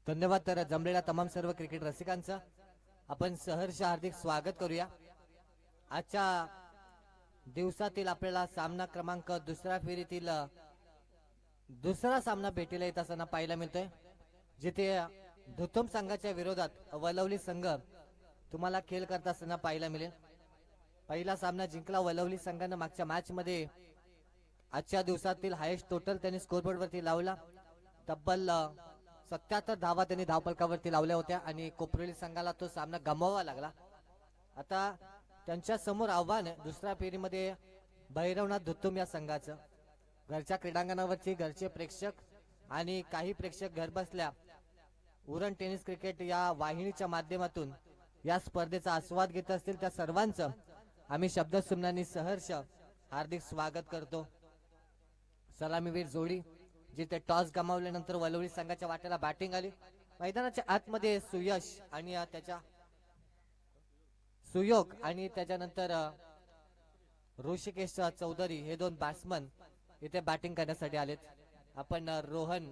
धन्यवाद. तर जमलेल्या तमाम सर्व क्रिकेट रसिकांचं आपण सहर्ष हार्दिक स्वागत करूया. आजच्या दिवसातील आपल्याला सामना क्रमांक दुसऱ्या फेरीतील दुसरा सामना भेटीला येत असताना पाहायला मिळतोय, जिथे धुतम संघाच्या विरोधात वलवली संघ तुम्हाला खेळ करत असताना पाहायला मिळेल. पहिला सामना जिंकला वलवली संघानं मागच्या मॅच मध्ये. आजच्या दिवसातील हायेस्ट टोटल त्यांनी स्कोरबोर्ड वरती लावला. तब्बल 77 धावा त्यांनी धावफलकावरती लावल्या होत्या आणि कोपरोली संघाला तो सामना गमवावा लागला. आता त्यांच्या समोर आव्हान दुसऱ्या फेरीमध्ये भैरवनाथ धुतुम या संघाचं. घरच्या क्रीडांगणावरची घरचे प्रेक्षक आणि काही प्रेक्षक घर बसल्या उरण टेनिस क्रिकेट या वाहिनीच्या माध्यमातून या स्पर्धेचा आस्वाद घेत असतील त्या सर्वांचं आम्ही शब्दसुमनांनी सहर्ष हार्दिक स्वागत करतो. सलामीवीर जोडी जिथे टॉस गमावल्यानंतर वलवली संघाच्या वाट्याला बॅटिंग आली. मैदानाच्या आतमध्ये सुयोग आणि त्याच्यानंतर ऋषिकेश चौधरी हे दोन बॅट्समन इथे बॅटिंग करण्यासाठी आलेत. आपण रोहन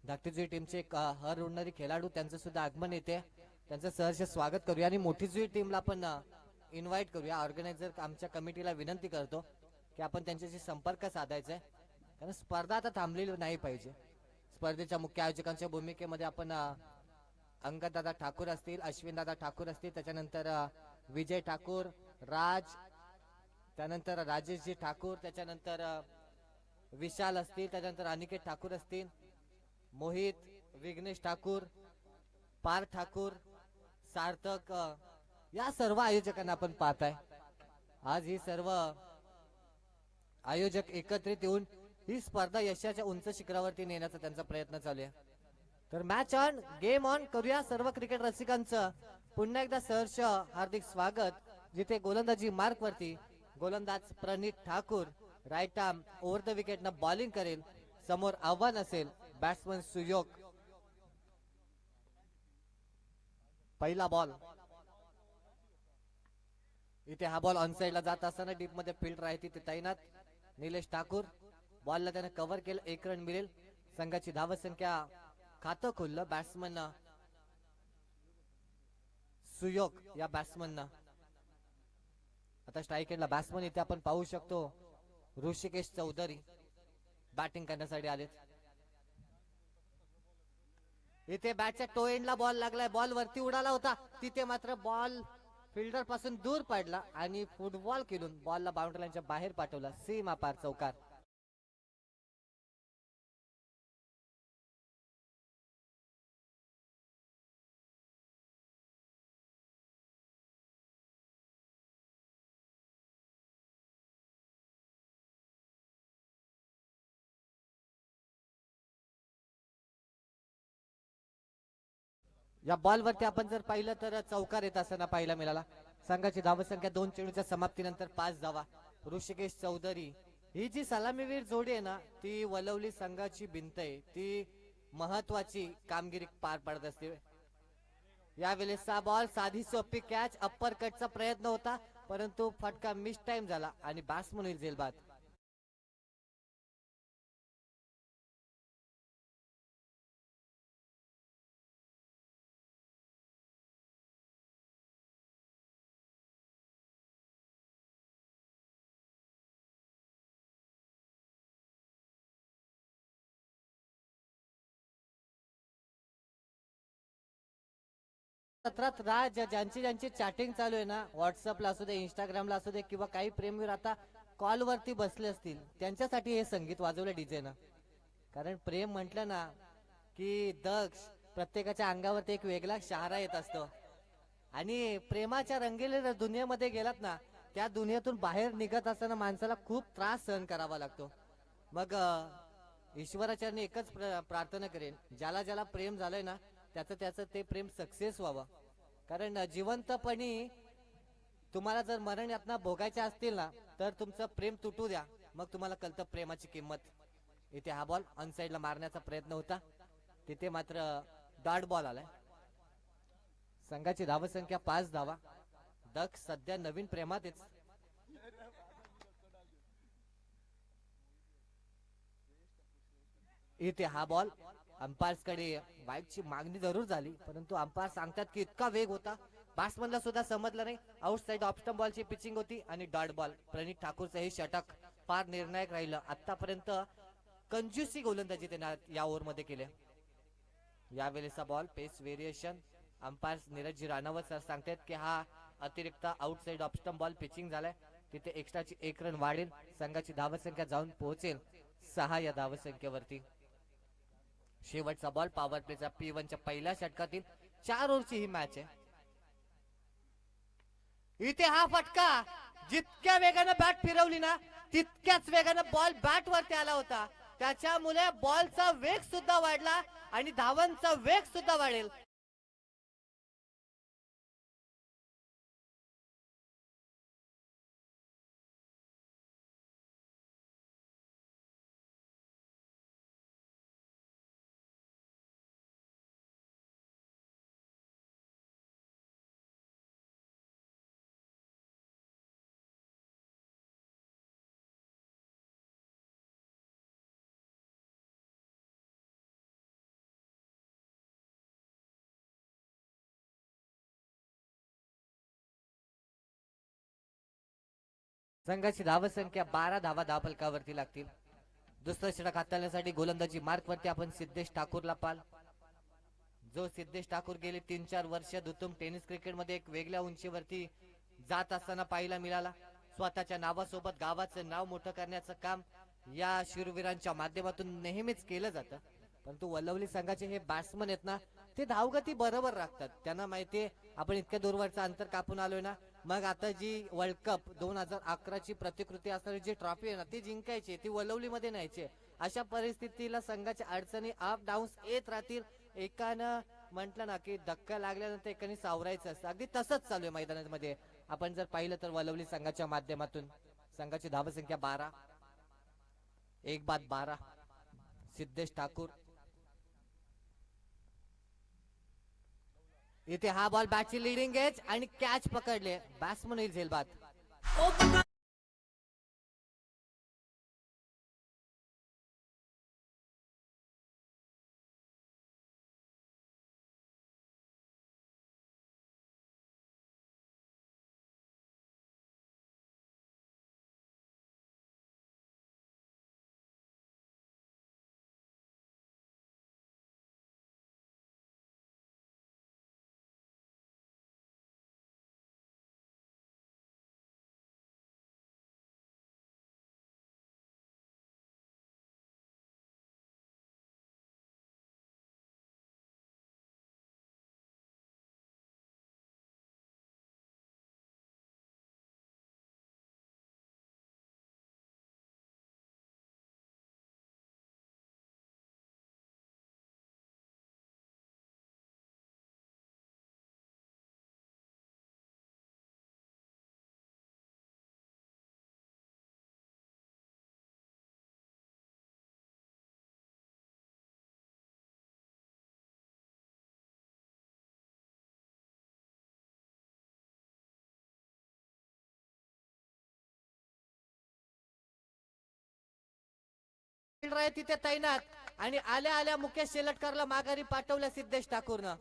धाकटीजुई टीमचे हर उडणारी खेळाडू त्यांचं सुद्धा आगमन येते, त्यांचं सहर्ष स्वागत करूया आणि मोठीजुई टीमला आपण इन्व्हाइट करूया. ऑर्गनायझर आमच्या कमिटीला विनंती करतो की आपण त्यांच्याशी संपर्क साधायचा आहे, कारण स्पर्धा आता थांबलेली नाही पाहिजे. स्पर्धेच्या मुख्य आयोजकांच्या भूमिकेमध्ये आपण अंगदादा ठाकूर असतील, अश्विनदादा ठाकूर असतील, त्याच्यानंतर विजय ठाकूर, राज, त्यानंतर राजेशजी ठाकूर, त्याच्यानंतर विशाल असतील, त्याच्यानंतर अनिकेत ठाकूर असतील, मोहित, विघ्नेश ठाकूर, पार्थ ठाकूर, सार्थक, या सर्व आयोजकांना आपण पाहताय. आज ही सर्व आयोजक एकत्रित येऊन ही स्पर्धा यशाच्या उंच शिखरावरती नेण्याचा त्यांचा प्रयत्न चालू आहे. तर मॅच ऑन, गेम ऑन करूया. सर्व क्रिकेट रसिकांचं पुन्हा एकदा सहर्ष हार्दिक स्वागत. जिथे गोलंदाजी मार्क वरती गोलंदाज Pranit Thakur right arm over the wicket न बॉलिंग करेल. समोर आव्हान असेल बॅट्समन सुयोग. पहिला बॉल इथे हा बॉल ऑनसाइडला जात असताना डीप मध्ये फील्ड राहते तिथे तैनात निलेश ठाकूर. बॉलला त्याने कव्हर केलं, 1 रन मिळेल. संघाची धावसंख्या खातं खुललं बॅट्समन सुयोग या बॅट्समन. आता स्ट्राईक एंडला बॅट्समन इथे आपण पाहू शकतो ऋषिकेश चौधरी बॅटिंग करण्यासाठी आलेत. इथे बॅटच्या टो एंडला बॉल लागलाय, बॉल वरती उडाला होता, तिथे मात्र बॉल फिल्डर पासून दूर पडला आणि फुटबॉल खेळून बॉलला बाउंड्री लाईनच्या बाहेर पाठवला. सीमा पार चौकार. या बॉल वरती आपण जर पाहिलं तर चौकार येत असताना पाहायला मिळाला. संघाची धावसंख्या 2 चेंडूच्या समाप्तीनंतर 5 धावा. ऋषिकेश चौधरी ही जी सलामीवीर जोडी आहे ना, ती वलवली संघाची भिंत आहे, ती महत्वाची कामगिरी पार पाडत असते. यावेळेसचा बॉल साधी सोपी कॅच, अप्पर कटचा प्रयत्न होता परंतु फटका मिस टाइम झाला आणि बॅट्समन होईल झेलबाद. सत्रात राज ज्यांची ज्यांची चॅटिंग चालू आहे ना, व्हॉट्सअपला असू दे, इंस्टाग्रामला असू दे, किंवा काही प्रेमीवर आता कॉल वरती बसले असतील, त्यांच्यासाठी हे संगीत वाजवलं डीजे ना. कारण प्रेम म्हटलं ना की दक्ष प्रत्येकाच्या अंगावरती एक वेगळा शहारा येत असतो आणि प्रेमाच्या रंगीलेल्या दुनियेमध्ये गेलात ना, त्या दुनियेतून बाहेर निघत असताना माणसाला खूप त्रास सहन करावा लागतो. मग ईश्वराचरणी एकच प्रार्थना करेन, ज्याला ज्याला प्रेम झालंय ना त्याचं ते प्रेम सक्सेस व्हावं. कारण जिवंतपणी तुम्हाला जर मरण यातना भोगायच्या असतील ना, तर तुमचं प्रेम तुटू द्या, मग तुम्हाला कळतं प्रेमाची किंमत. इथे हा बॉल ऑनसाइडला मारण्याचा प्रयत्न होता, तिथे मात्र डॉट बॉल आलाय. संघाची धावसंख्या 5 धावा. दक्ष सध्या नवीन प्रेमात. इथे हा बॉल अंपायर्स कडे वाईटची मागणी जरूर झाली, परंतु अंपायर सांगतात की इतका वेग होता बॅट्समनला सुद्धा समजलं नाही. आउटसाइड ऑफ स्टंप बॉलची पिचिंग होती आणि डॉट बॉल. प्रणित ठाकूरचं हे षटक फार निर्णायक राहिलं. आतापर्यंत कंजूसी गोलंदाजी त्याने या ओव्हरमध्ये केल्या. यावेळेचा ball pace variation. Umpire Neeraj Ranawat sir सांगतात की हा अतिरिक्त outside off stump ball pitching झालाय, तिथे एक्स्ट्राची 1 रन वाढेल. संघाची धावसंख्या जाऊन पोहोचेल 6 या धावसंख्येवरती. शेवटचा बॉल पॉवर प्लेचा P1 च्या पहिल्या षटकातील 4 ओव्हरची ही मॅच आहे. इथे हा फटका, जितक्या वेगानं बॅट फिरवली ना तितक्याच वेगानं बॉल बॅट वरती आला होता. त्याच्यामुळे बॉलचा वेग सुद्धा वाढला आणि धावांचा वेग सुद्धा वाढेल. संघाची धावसंख्या 12 धावा धावफलकावरती लागतील. दुसरं षटक हाताळण्यासाठी गोलंदाजी मार्क वरती आपण सिद्धेश ठाकूरला पाल. जो सिद्धेश ठाकूर गेले 3-4 वर्ष दुतुम टेनिस क्रिकेटमध्ये एक वेगळ्या उंचीवरती जात असताना पाहायला मिळाला. स्वतःच्या नावासोबत गावाचं नाव मोठं करण्याचं काम या शूरवीरांच्या माध्यमातून नेहमीच केलं जातं. परंतु वल्लवली संघाचे हे बॅट्समन आहेत ना, ते धावगती बरोबर राखतात. त्यांना माहितीये आपण इतक्या दूरवरचं अंतर कापून आलोय ना, मग आता जी वर्ल्ड कप 2011 ची प्रतिकृती असणारी जी ट्रॉफी आहे ना ती जिंकायची, ती वल्लवलीमध्ये न्यायची. अशा परिस्थितीला संघाच्या अडचणी अप डाऊन्स येत राहतील. एकानं म्हटलं ना की धक्का लागल्यानंतर एकाने सावरायचं असतं, अगदी तसंच चालू आहे मैदानामध्ये. आपण जर पाहिलं तर वल्लवली संघाच्या माध्यमातून संघाची धावसंख्या 12, 1 बाद 12. सिद्धेश ठाकूर इथे हा बॉल बॅटची लिडिंग एज आणि कॅच पकडले. बॅट्समन होईल झेलबाद. तिथे तैनात आणि आल्या आल्या मुकेश शेलटकरला माघारी पाठवलं सिद्धेश ठाकूरनं.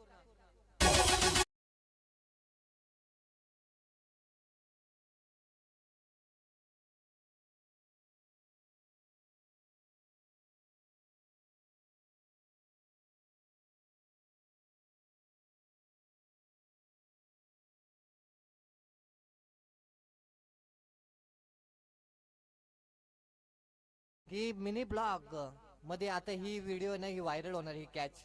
ही मिनी ब्लॉग मध्ये आता ही व्हिडिओ नाही व्हायरल होणार ही catch.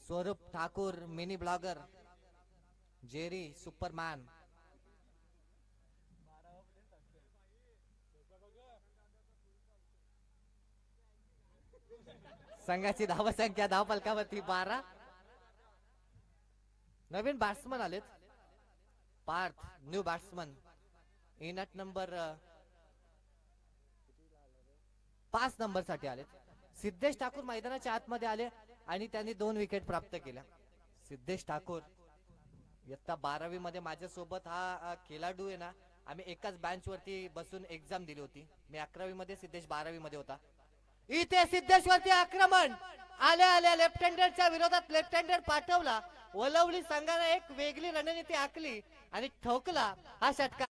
Swaroop Thakur mini blogger, Jerry Superman. संघाची धावसंख्या धावफलकावरती 12. नवीन बॅट्समन आलेत. Parth new batsman in at number 5 number साठी आलेत. सिद्धेश ठाकूर मैदानाच्या आतमध्ये आले आणि त्यांनी 2 विकेट प्राप्त केल्या. सिद्धेश ठाकूर इयत्ता 12वी मध्ये माझ्यासोबत हा खेळाडू आहे ना, आम्ही एकाच बेंच वरती बसून एक्झाम दिली होती. मी 11वी मध्ये, सिद्धेश 12वी मध्ये होता. इथे सिद्धेश्वरचे आक्रमण आल्या आल्या लेफ्ट हँडरच्या विरोधात लेफ्ट हँडर पाठवला. वलवली संघाने एक वेगळी रणनीती आखली आणि ठोकला हा षटकार.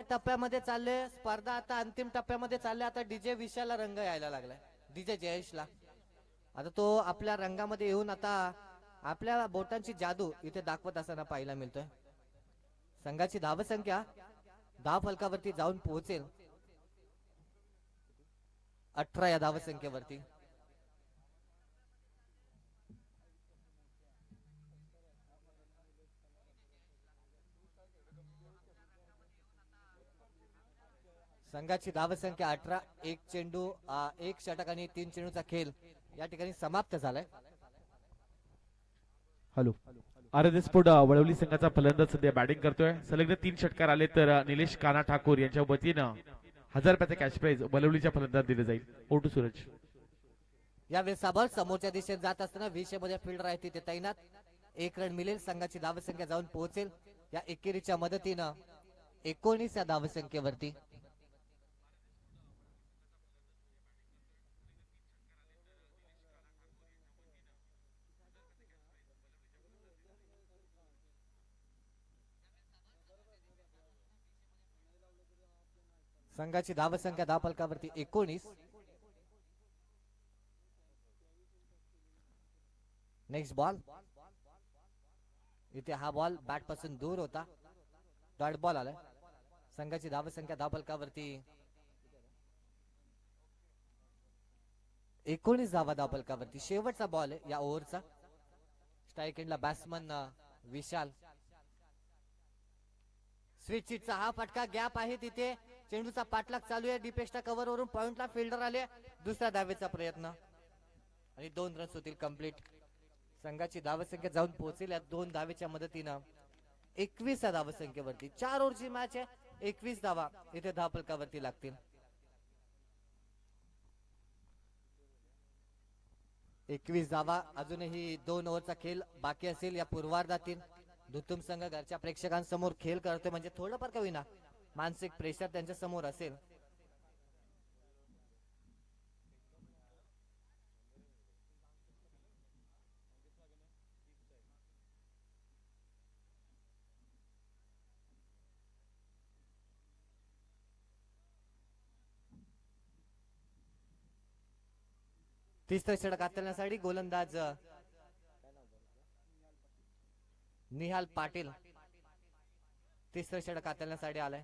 टप्प्यामध्ये चालले स्पर्धा, आता अंतिम टप्प्यामध्ये चालले. आता डीजे विशाला रंग यायला लागलाय, डीजे जयेशला. आता तो आपल्या रंगामध्ये येऊन आता आपल्या बोटांची जादू इथे दाखवत असताना पाहायला मिळतोय. संघाची धावसंख्या धाव फलकावरती जाऊन पोहोचेल 18 या धावसंख्येवरती. संघाची धावसंख्या 18. एक चेंडू, एक षटक आणि 3 चेंडूचा खेळ या ठिकाणी समाप्त झालाय. हॅलो, आरएस स्पोर्ट वळवली संघाचा फलंदाज सध्या बॅटिंग करतोय. सलग 3 षटकार आले तर निलेश काना ठाकूर यांच्या वतीनं 1000 रुपयाचे कॅश प्राइज वळवलीच्या फलंदाज दिले जाईल. ओटू सूरज. यावेळेस साबळ समोरच्या दिशेत जात असताना 20 मध्ये फिल्डर आहे तिथे तैनात. 1 रन मिळेल. संघाची धावसंख्या जाऊन पोहोचेल या एकेरीच्या मदतीनं 19 या धावसंख्येवरती. संघाची धावसंख्या धाव फलकावरती 19. Next ball. इथे हा बॉल बॅट पासून दूर होता, डॉट बॉल आलाय. संघाची धावसंख्या धाव फलकावरती 19 धावा धाव फलकावरती. शेवटचा बॉल आहे या ओव्हरचा. स्ट्राईक एंडला बॅट्समन विशाल. स्वीट चिटचा हा फटका, गॅप आहे तिथे. चेंडूचा पाठलाग चालू आहे. डिपेक्सच्या कव्हर वरून पॉइंटला फिल्डर आले. दुसऱ्या धावेचा प्रयत्न आणि 2 रन्स होतील कंप्लीट. संघाची धावसंख्या जाऊन पोहोचेल या 2 धावेच्या मदतीनं 21 या धावसंख्येवरती. 4 ओव्हरची मॅच आहे. 21 धावा इथे धाव फलकावरती लागतील. 21 धावा. अजूनही 2 ओव्हरचा खेळ बाकी असेल या पूर्वार्धातील. दुतुम संघ घरच्या प्रेक्षकांसमोर खेळ करतोय म्हणजे थोडंफार का होईना मानसिक प्रेशर त्यांच्या समोर असेल. तिसरं षटक हाताळण्यासाठी गोलंदाज निहाल पाटील तिसरं षटक हाताळण्यासाठी आलाय.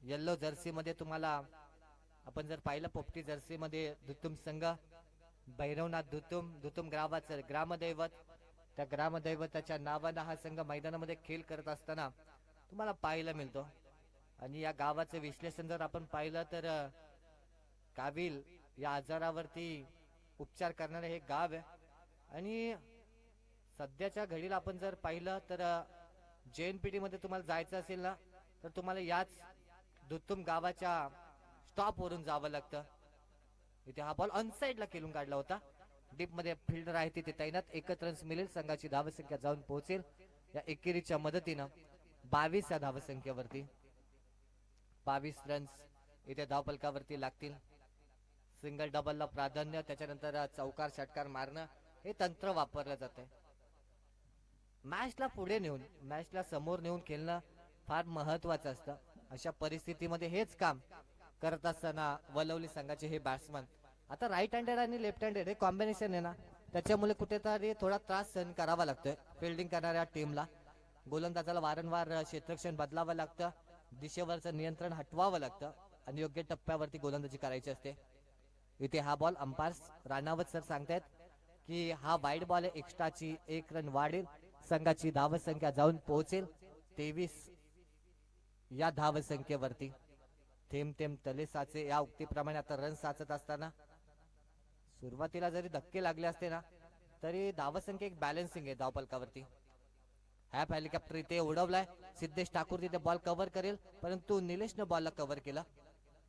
येल्लो जर्सी मध्ये तुम्हाला आपण जर पाहिलं पोपटी जर्सी मध्ये दुतुम संघ, भैरवनाथ दुतुम, दुतुम गावाचं ग्रामदैवत, त्या ग्रामदैवताच्या नावानं हा संघ मैदानामध्ये खेळ करत असताना तुम्हाला पाहायला मिळतो. आणि या गावाचं विश्लेषण जर आपण पाहिलं तर काबिल या आजारावरती उपचार करणारे हे गाव आहे. आणि सध्याच्या घडीला आपण जर पाहिलं तर JNPT मध्ये तुम्हाला जायचं असेल ना तर तुम्हाला याच दुतुम गावाच्या स्टॉप वरून जावं लागतं. इथे हा बॉल अनसाइडला खेळून काढला होता. डीप मध्ये फिल्डर आहे तिथे तैनात. 1 रन्स मिळेल. संघाची धावसंख्या जाऊन पोहोचेल या एकेरीच्या मदतीनं 22 या धावसंख्येवरती. 22 रन्स इथे धाव फलकावरती लागतील. सिंगल डबलला प्राधान्य, त्याच्यानंतर चौकार षटकार मारणं हे तंत्र वापरलं जातंय. मॅचला पुढे नेऊन, मॅचला समोर नेऊन खेळणं फार महत्वाचं असतं. अशा परिस्थितीमध्ये हेच काम करत असताना वलवली संघाचे हे बॅट्समन आता राईट हँडेड आणि लेफ्ट हँडेड हे कॉम्बिनेशन आहे ना, त्याच्यामुळे कुठेतरी थोडा त्रास सहन करावा लागतोय फिल्डिंग करणाऱ्या टीमला. गोलंदाजाला वारंवार क्षेत्ररक्षण बदलावं लागतं, दिशेवरचं नियंत्रण हटवावं लागतं आणि योग्य टप्प्यावरती गोलंदाजी करायची असते. इथे हा बॉल अंपायर्स राणावत सर सांगतायत की हा वाईड बॉल आहे, एक्स्ट्राची 1 रन वाढेल. संघाची धावसंख्या जाऊन पोहोचेल 23 या धावसंख्येवरती. थेंब थेंब तले साचे या उक्तीप्रमाणे आता रन साचत असताना सुरुवातीला जरी धक्के लागले असते ना तरी धावसंख्या एक बॅलन्सिंग आहे धावफलकावरती. हॅप हेलिकॉप्टर इथे उडवलाय. सिद्धेश ठाकूर तिथे बॉल कव्हर करेल परंतु निलेशनं बॉलला कव्हर केला.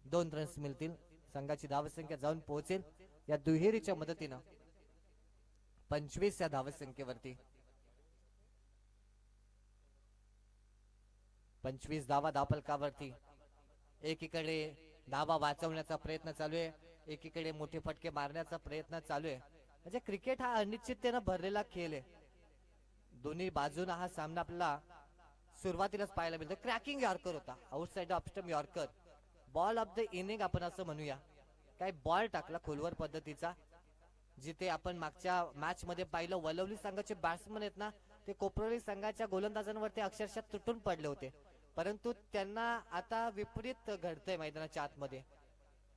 2 रन्स मिळतील. संघाची धावसंख्या जाऊन पोहोचेल या दुहेरीच्या मदतीनं 25 या धावसंख्येवरती. 25 धावा धावफलकावरती. एकीकडे धावा वाचवण्याचा प्रयत्न चालू आहे, एकीकडे मोठे फटके मारण्याचा प्रयत्न चालू आहे. म्हणजे क्रिकेट हा अनिश्चिततेनं भरलेला खेळ आहे. दोन्ही बाजूने हा सामना आपल्याला सुरुवातीलाच पाहायला मिळतो. क्रॅकिंग यॉर्कर होता, outside off stump yorker. Ball of the inning आपण असं म्हणूया. काय बॉल टाकला खोलवर पद्धतीचा. जिथे आपण मागच्या मॅच मध्ये पाहिलं वलवली संघाचे बॅट्समन आहेत ना ते कोपरवली संघाच्या गोलंदाजांवरती अक्षरशः तुटून पडले होते, परंतु त्यांना आता विपरीत घडतंय मैदानाच्या आतमध्ये.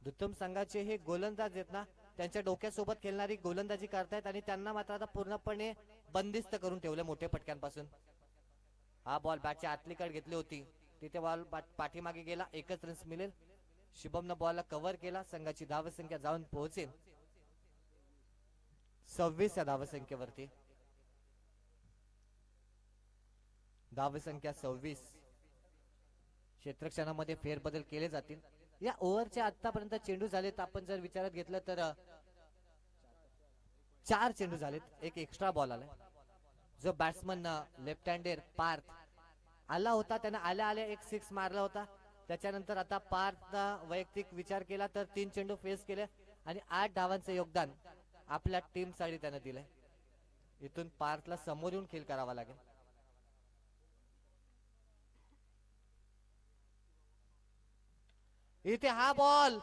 दुत्तम संघाचे हे गोलंदाज आहेत ना त्यांच्या डोक्यासोबत खेळणारी गोलंदाजी करतायत आणि त्यांना मात्र आता पूर्णपणे बंदिस्त करून ठेवले मोठ्या फटक्यांपासून. हा बॉल बॅटच्या आतलीकडे घेतली होती, तिथे बॉल पाठीमागे गेला. 1च रन्स मिळेल. शुभमनं बॉलला कव्हर केला. संघाची धावसंख्या जाऊन पोहोचेल 26 या धावसंख्येवरती. धावसंख्या 26. क्षेत्ररक्षणामध्ये फेरबदल केले जातील. या ओव्हरच्या आतापर्यंत चेंडू झालेत आपण जर विचारात घेतलं तर 4 चेंडू झालेत. एक एक्स्ट्रा बॉल आलाय. जो बॅट्समन लेफ्ट हँडेड पार्थ आला होता त्याने आल्या आल्या एक 6 मारला होता. त्याच्यानंतर आता पार्थ वैयक्तिक विचार केला तर 3 चेंडू फेस केले आणि 8 धावांचं योगदान आपल्या टीम साठी त्याने दिलंय. इथून पार्थला समोर येऊन खेळ करावा लागेल. इथे हा बॉल,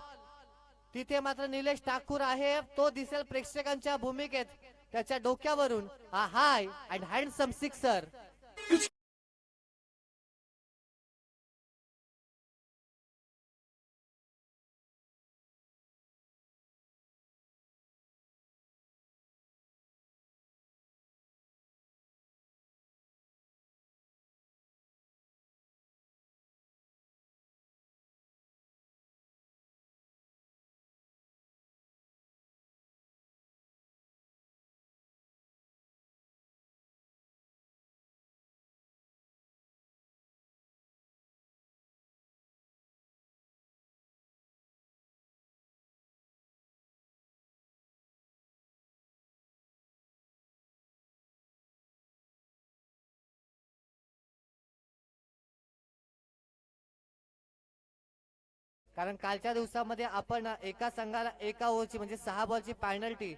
तिथे मात्र निलेश ठाकूर आहे. तो दिसेल प्रेक्षकांच्या भूमिकेत. त्याच्या डोक्यावरून हा हाय अँड हँडसम सिक्सर. कारण कालच्या दिवसामध्ये आपण एका संघाला एका ओव्हरची म्हणजे 6 बॉलची पेनल्टी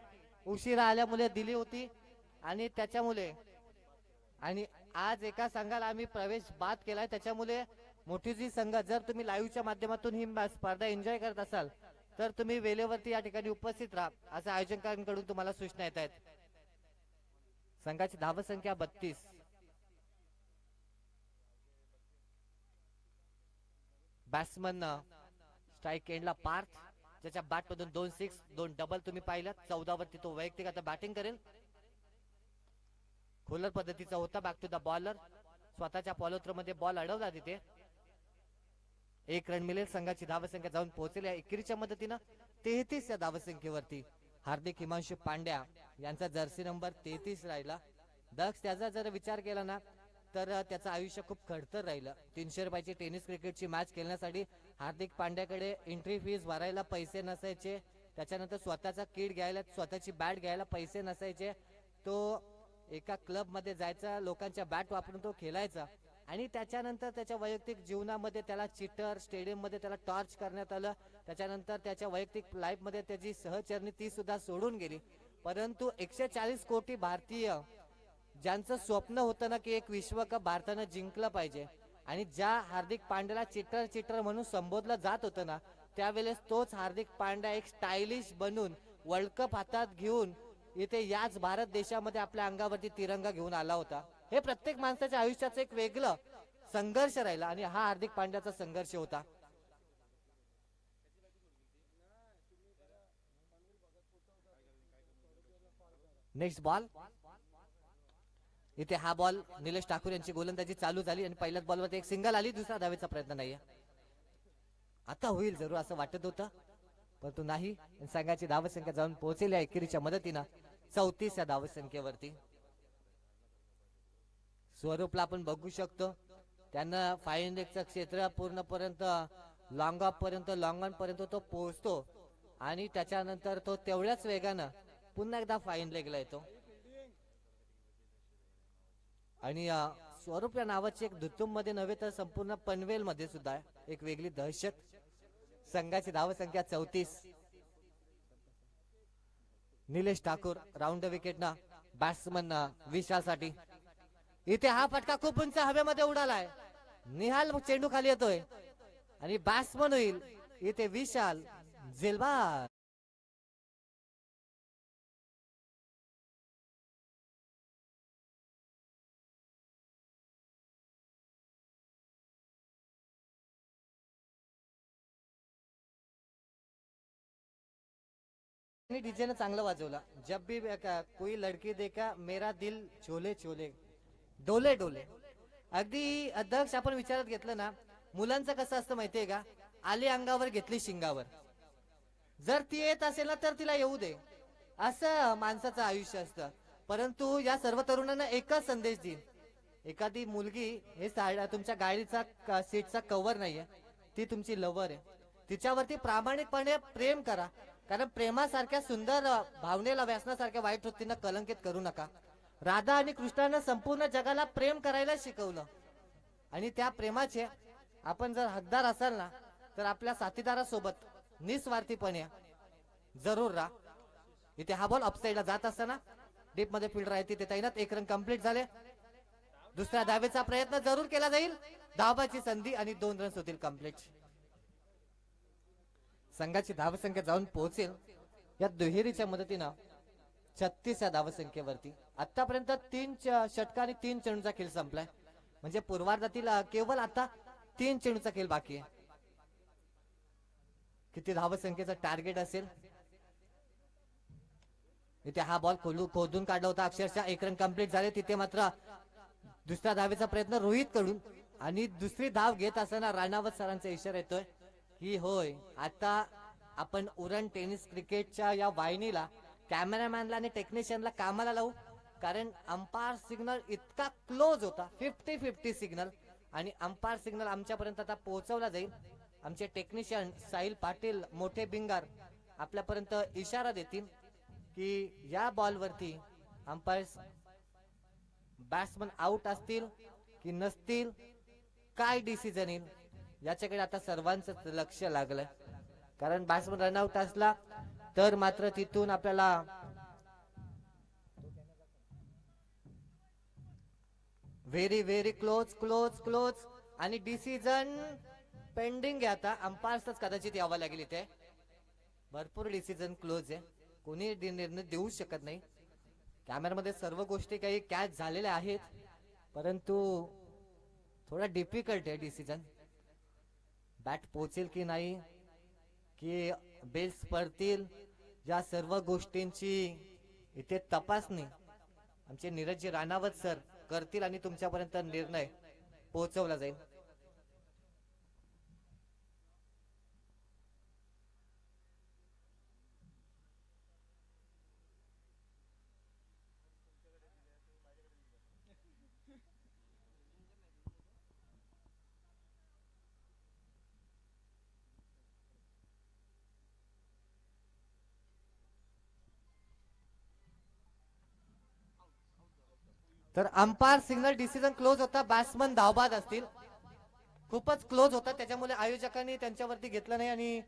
उशिरा आल्यामुळे दिली होती आणि त्याच्यामुळे आणि आज एका संघाला आम्ही प्रवेश बाद केलाय. त्याच्यामुळे मोठी जी संघ जर तुम्ही लाईव्हच्या माध्यमातून ही स्पर्धा एन्जॉय करत असाल तर तुम्ही वेळेवरती या ठिकाणी उपस्थित राहा असं आयोजकांकडून तुम्हाला सूचना येत आहेत. संघाची धावसंख्या 32. बॅट्समन स्ट्राइक एंडला पार्थ ज्याच्या बॅट मधून 2 6 2 डबल तुम्ही पाहिलात. 14 वरती तो वैयक्तिक आता बॅटिंग करेल. खोलर पद्धतीचा होता. Back to the bowler. स्वतःच्या पॉलोथ्रो मध्ये बॉल अडवला तिथे. 1 रन मिळेल. संघाची धावसंख्या जाऊन पोहोचेल या एकेरीच्या मदतीनं 33 या धावसंख्येवरती. हार्दिक हिमांशु पांड्या यांचा जर्सी नंबर 33 राहिला. दक्ष त्याचा जर विचार केला ना तर त्याचं आयुष्य खूप खडतर राहिलं. 300 रुपयाची टेनिस क्रिकेटची मॅच खेळण्यासाठी हार्दिक पांड्याकडे एंट्री फीस भरायला पैसे नसायचे. त्याच्यानंतर स्वतःचा किट घ्यायला स्वतःची बॅट घ्यायला पैसे नसायचे. तो एका क्लब मध्ये जायचा, लोकांच्या बॅट वापरून तो खेळायचा आणि त्याच्यानंतर त्याच्या वैयक्तिक जीवनामध्ये त्याला चिटर स्टेडियम मध्ये त्याला टॉर्च करण्यात आलं. त्याच्यानंतर त्याच्या वैयक्तिक लाईफ मध्ये त्याची सहचरणी ती सुद्धा सोडून गेली. परंतु 140 कोटी भारतीय ज्यांचं स्वप्न होतं ना की एक विश्वकप भारतानं जिंकलं पाहिजे आणि ज्या हार्दिक पांड्याला चिटर म्हणून संबोधलं जात होतं ना त्यावेळेस तोच हार्दिक पांड्या एक स्टायलिश बनून वर्ल्ड कप हातात घेऊन इथे याच भारत देशामध्ये आपल्या अंगावरती तिरंगा घेऊन आला होता. हे प्रत्येक माणसाच्या आयुष्याचं एक वेगळं संघर्ष राहिला आणि हा हार्दिक पांड्याचा संघर्ष होता. Next ball. इथे हा बॉल निलेश ठाकूर यांची गोलंदाजी चालू झाली आणि पहिल्याच बॉलवरती एक सिंगल आली. दुसरा धावेचा प्रयत्न नाहीये. आता होईल जरूर असं वाटत होतं परंतु नाही. संघाची धावसंख्या जाऊन पोहोचली आहे एकेरीच्या मदतीनं 34 या धावसंख्येवरती. स्वरूपला आपण बघू शकतो, त्यांना फाईन लेगचं क्षेत्र पूर्णपर्यंत लॉंग ऑफ पर्यंत लॉंग ऑन पर्यंत तो पोहोचतो आणि त्याच्यानंतर तो तेवढ्याच वेगानं पुन्हा एकदा फाईन लेगला येतो. आणि स्वरूप या नावाची एक दुतुम मध्ये नव्हे तर संपूर्ण पनवेल मध्ये सुद्धा एक वेगळी दहशत. संघाची धावसंख्या 34. निलेश ठाकूर राऊंड विकेटना बॅट्समन विशालसाठी. इथे हा फटका खूप उंच हवेमध्ये उडालाय. निहाल चेंडू खाली येतोय आणि बॅट्समन होईल इथे विशाल झेलबार. डीजे ने चांगलं वाजवला. जब भी कोई लड़की देखा मेरा दिल छोले छोले डोले डोले. अगदी अध्यक्ष आपण विचारात घेतलं ना, मुलांचं कसं असतं माहितीये का, आली अंगावर घेतली शिंगावर. जर ती येत असेल ना तर तिला येऊ दे, असं माणसाचं आयुष्य असतं. परंतु या सर्व तरुणांना एकच संदेश देईन, एखादी मुलगी हे तुमच्या गाडीचा सीटचा कव्हर नाहीये, ती तुमची लवर आहे. तिच्यावरती प्रामाणिकपणे प्रेम करा, कारण प्रेमासारख्या सुंदर भावनेला व्यसनासारख्या वाईट वृत्तींना कलंकित करू नका. राधा आणि कृष्णानं संपूर्ण जगाला प्रेम करायला शिकवलं आणि त्या प्रेमाचे आपण जर हकदार असाल ना तर आपल्या साथीदारासोबत निस्वार्थीपणे जरूर राहा. इथे हा बॉल अपसाईडला जात असताना डीप मध्ये फील्डर आहे तिथे तैनात. 1 रन कंप्लीट झाले. दुसऱ्या धावेचा प्रयत्न जरूर केला जाईल. धावाची संधी आणि 2 रन्स होतील कंप्लीट. संघाची धावसंख्या जाऊन पोहोचेल या दुहेरीच्या मदतीनं 36 या धावसंख्येवरती. आतापर्यंत 3 षटका आणि 3 चेंडूचा खेळ संपलाय. म्हणजे पूर्वार्धातील केवळ आता 3 चेंडूचा खेळ बाकी आहे. किती धावसंख्येचं टार्गेट असेल. इथे हा बॉल खोदून काढला होता अक्षरशः. 1 रन कंप्लीट झाले. तिथे मात्र दुसऱ्या धावेचा प्रयत्न रोहित कडून आणि दुसरी धाव घेत असताना राणावत सरांचा इशारा येतोय की होय आता आपण उरण टेनिस क्रिकेटच्या या वाहिनीला कॅमेरामॅनला आणि टेक्निशियनला कामाला लावू, कारण अंपायर सिग्नल इतका क्लोज होता. 50-50 सिग्नल आणि अंपायर सिग्नल आमच्यापर्यंत आता पोहोचवला जाईल. आमचे टेक्निशियन साहिल पाटील मोठे बिंगार आपल्यापर्यंत इशारा देतील की या बॉलवरती अंपायर बॅट्समन आउट असतील की नसतील, काय डिसिजन येईल याच्याकडे आता सर्वांचं लक्ष लागलंय. कारण बॅट्समन रनआउट असला तर मात्र तिथून आपल्याला व्हेरी क्लोज क्लोज क्लोज आणि डिसिजन पेंडिंग आहे. आता अंपायर्सच कदाचित यावं लागेल. इथे भरपूर डिसिजन क्लोज आहे, कोणी निर्णय देऊ शकत नाही. कॅमेरामध्ये सर्व गोष्टी काही कॅच झालेल्या आहेत, परंतु थोडा डिफिकल्ट आहे डिसिजन. बॅट पोहोचेल की नाही, की बेल्स पडतील, या सर्व गोष्टींची इथे तपासणी आमचे नीरजजी राणावत सर करतील आणि तुमच्यापर्यंत निर्णय पोहोचवला जाईल. तर अंपायर सिग्नल डिसिजन क्लोज होता. बॅट्समन धावबाद असतील. खूपच क्लोज होता, त्याच्यामुळे आयोजकांनी त्यांच्यावरती घेतलं नाही. आणि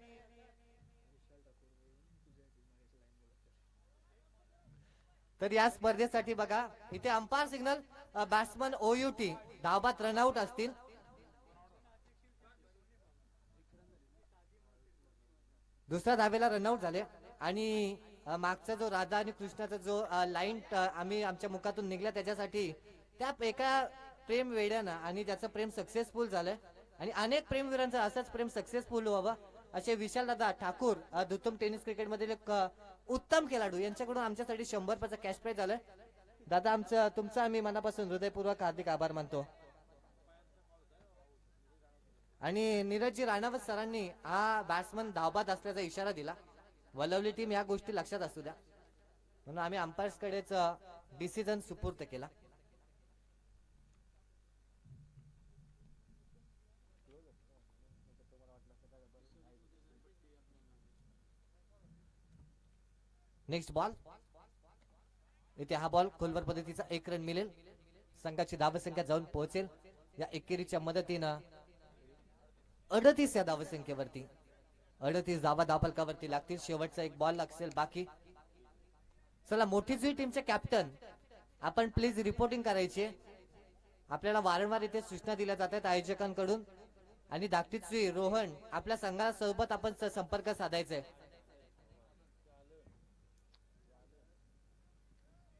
तर या स्पर्धेसाठी बघा इथे अंपायर सिग्नल बॅट्समन OUT धावबाद रनआउट असतील. दुसऱ्या धावेला रनआउट झाले आणि मागचा जो राधा आणि कृष्णाचा जो लाईन आम्ही आमच्या मुखातून निघला त्याच्यासाठी त्या एका प्रेम वेड्यानं आणि त्याचं प्रेम सक्सेसफुल झालंय आणि अनेक प्रेमवीरांचं असंच प्रेम सक्सेसफुल व्हावं असे विशाल दादा ठाकूर दुतम टेनिस क्रिकेट मधील एक उत्तम खेळाडू यांच्याकडून आमच्यासाठी 100 रुपयाचा कॅश प्राइज झालाय. दादा तुमचा आम्ही मनापासून हृदयपूर्वक हार्दिक आभार मानतो. आणि नीरजजी राणावत सरांनी हा बॅट्समन धावबाद असल्याचा इशारा दिला. वलवली टीम या गोष्टी लक्षात असू द्या म्हणून आम्ही अंपायर्स कडेच डिसिजन सुपूर्त केला. Next ball. इथे हा बॉल खोलवर पद्धतीचा 1 रन मिळेल. संघाची धावसंख्या जाऊन पोहोचेल या एकेरीच्या मदतीनं 38 या धावसंख्येवरती. 38 धावा धावफलकावरती लागतील. शेवटचा एक बॉल असेल बाकी. चला मोठी जुई टीमचे कॅप्टन आपण प्लीज रिपोर्टिंग करायची. आपल्याला वारंवार इथे सूचना दिल्या जातात आयोजकांकडून. आणि धाकटी जुई रोहन आपल्या संघासोबत आपण संपर्क साधायचा आहे.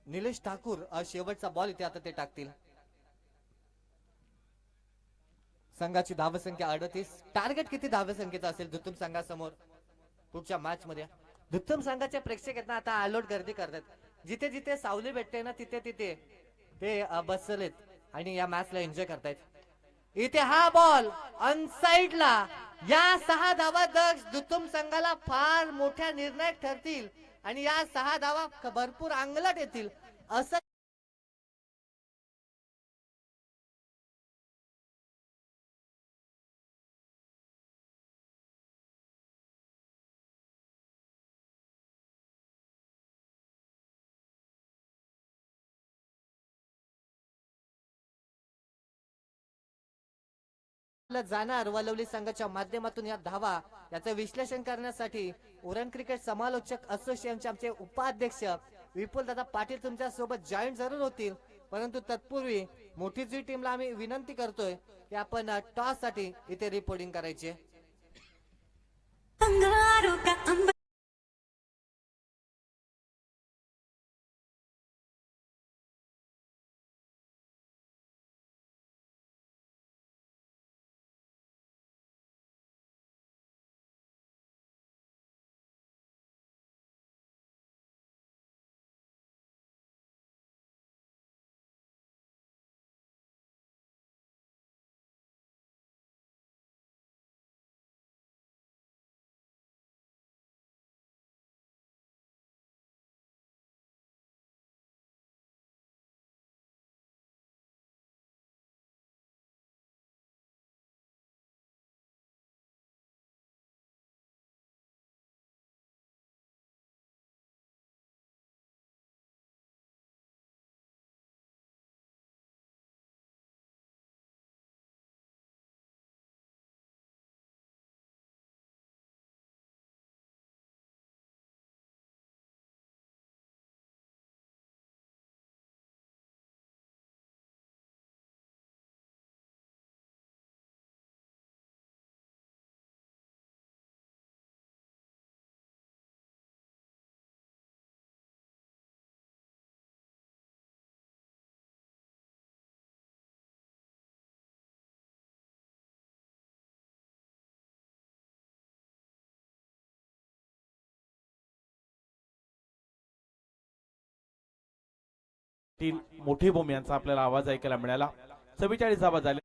निलेश ठाकूर शेवटचा बॉल इथे आता ते टाकतील. संघाची धावसंख्या 38. टार्गेट किती धावसंख्येचा असेल दुत्तम संघासमोर पुढच्या मॅच मध्ये? दुत्तम संघाचे प्रेक्षक आहेत ना आता आलोट गर्दी करतात. जिथे जिथे सावली भेटते ना तिथे तिथे ते बसलेत आणि या मॅचला एन्जॉय करतायत. इथे हा बॉल अनसाइडला. या 6 धावा दुत्तम संघाला फार मोठ्या निर्णायक ठरतील आणि या 6 धावा भरपूर अंगलट येतील असं जाणार. वलवली संघाच्या माध्यमातून या धावा याचं विश्लेषण करण्यासाठी उरण क्रिकेट समालोचक असोसिएशनचे आमचे उपाध्यक्ष विपुल दादा पाटील तुमच्या सोबत जॉईन जरूर होतील. परंतु तत्पूर्वी मोठी जुई टीमला आम्ही विनंती करतोय की आपण टॉस साठी इथे रिपोर्टिंग करायची. मोठी बोम यांचा आपल्याला आवाज ऐकायला मिळाला. 44 धावा झाल्या.